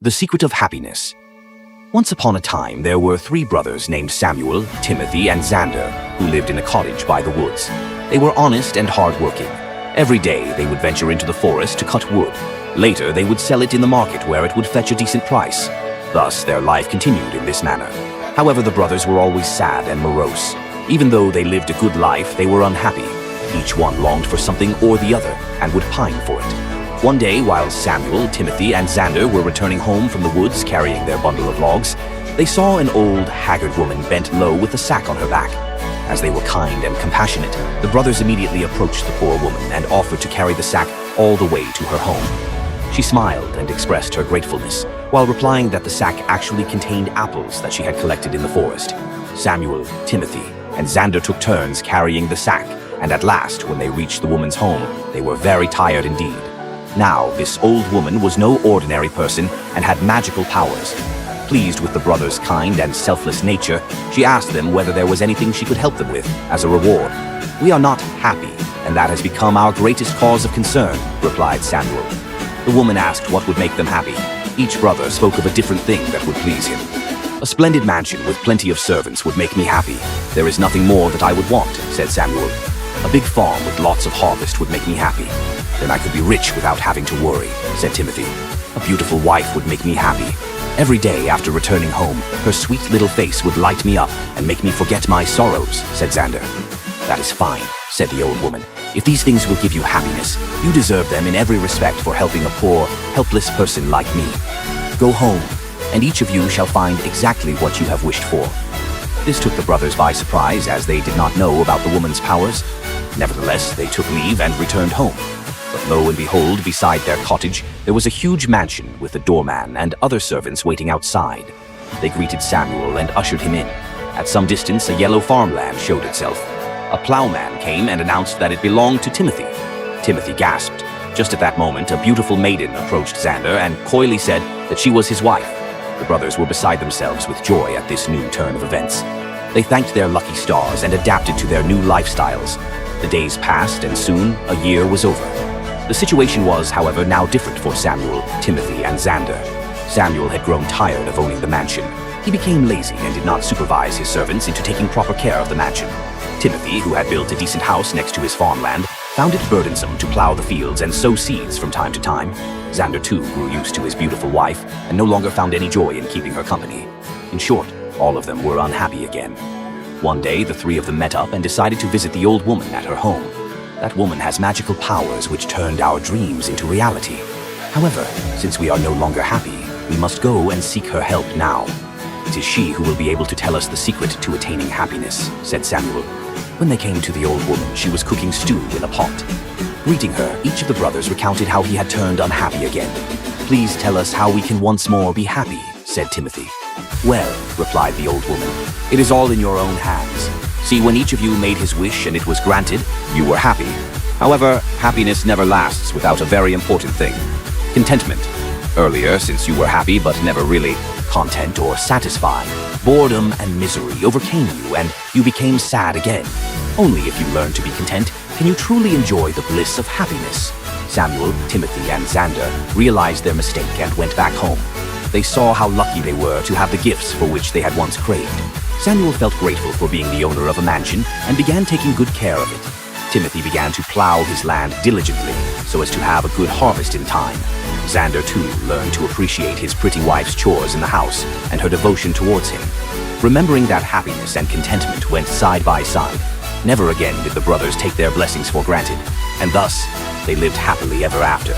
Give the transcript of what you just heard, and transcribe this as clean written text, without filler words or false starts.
The Secret of Happiness. Once upon a time, there were three brothers named Samuel, Timothy, and Xander who lived in a cottage by the woods. They were honest and hardworking. Every day, they would venture into the forest to cut wood. Later, they would sell it in the market where it would fetch a decent price. Thus, their life continued in this manner. However, the brothers were always sad and morose. Even though they lived a good life, they were unhappy. Each one longed for something or the other and would pine for it. One day, while Samuel, Timothy, and Xander were returning home from the woods carrying their bundle of logs, they saw an old, haggard woman bent low with a sack on her back. As they were kind and compassionate, the brothers immediately approached the poor woman and offered to carry the sack all the way to her home. She smiled and expressed her gratefulness, while replying that the sack actually contained apples that she had collected in the forest. Samuel, Timothy, and Xander took turns carrying the sack, and at last, when they reached the woman's home, they were very tired indeed. Now, this old woman was no ordinary person and had magical powers. Pleased with the brothers' kind and selfless nature, she asked them whether there was anything she could help them with as a reward. "We are not happy, and that has become our greatest cause of concern," replied Samuel. The woman asked what would make them happy. Each brother spoke of a different thing that would please him. "A splendid mansion with plenty of servants would make me happy. There is nothing more that I would want," said Samuel. "A big farm with lots of harvest would make me happy. Then I could be rich without having to worry," said Timothy. "A beautiful wife would make me happy. Every day after returning home, her sweet little face would light me up and make me forget my sorrows," said Xander. "That is fine," said the old woman. "If these things will give you happiness, you deserve them in every respect for helping a poor, helpless person like me. Go home, and each of you shall find exactly what you have wished for." This took the brothers by surprise, as they did not know about the woman's powers. Nevertheless, they took leave and returned home. But lo and behold, beside their cottage, there was a huge mansion with a doorman and other servants waiting outside. They greeted Samuel and ushered him in. At some distance, a yellow farmland showed itself. A plowman came and announced that it belonged to Timothy. Timothy gasped. Just at that moment, a beautiful maiden approached Xander and coyly said that she was his wife. The brothers were beside themselves with joy at this new turn of events. They thanked their lucky stars and adapted to their new lifestyles. The days passed, and soon a year was over. The situation was, however, now different for Samuel, Timothy, and Xander. Samuel had grown tired of owning the mansion. He became lazy and did not supervise his servants into taking proper care of the mansion. Timothy, who had built a decent house next to his farmland, found it burdensome to plow the fields and sow seeds from time to time. Xander, too, grew used to his beautiful wife and no longer found any joy in keeping her company. In short, all of them were unhappy again. One day, the three of them met up and decided to visit the old woman at her home. That woman has magical powers which turned our dreams into reality. However, since we are no longer happy, we must go and seek her help now. It is she who will be able to tell us the secret to attaining happiness," said Samuel. When they came to the old woman, she was cooking stew in a pot. Greeting her, each of the brothers recounted how he had turned unhappy again. "Please tell us how we can once more be happy," said Timothy. "Well," replied the old woman, "it is all in your own hands. See, when each of you made his wish and it was granted, you were happy. However, happiness never lasts without a very important thing: contentment. Earlier, since you were happy but never really content or satisfied, boredom and misery overcame you and you became sad again. Only if you learn to be content can you truly enjoy the bliss of happiness." Samuel, Timothy, and Xander realized their mistake and went back home. They saw how lucky they were to have the gifts for which they had once craved. Samuel felt grateful for being the owner of a mansion and began taking good care of it. Timothy began to plow his land diligently so as to have a good harvest in time. Xander, too, learned to appreciate his pretty wife's chores in the house and her devotion towards him. Remembering that happiness and contentment went side by side, never again did the brothers take their blessings for granted, and thus they lived happily ever after.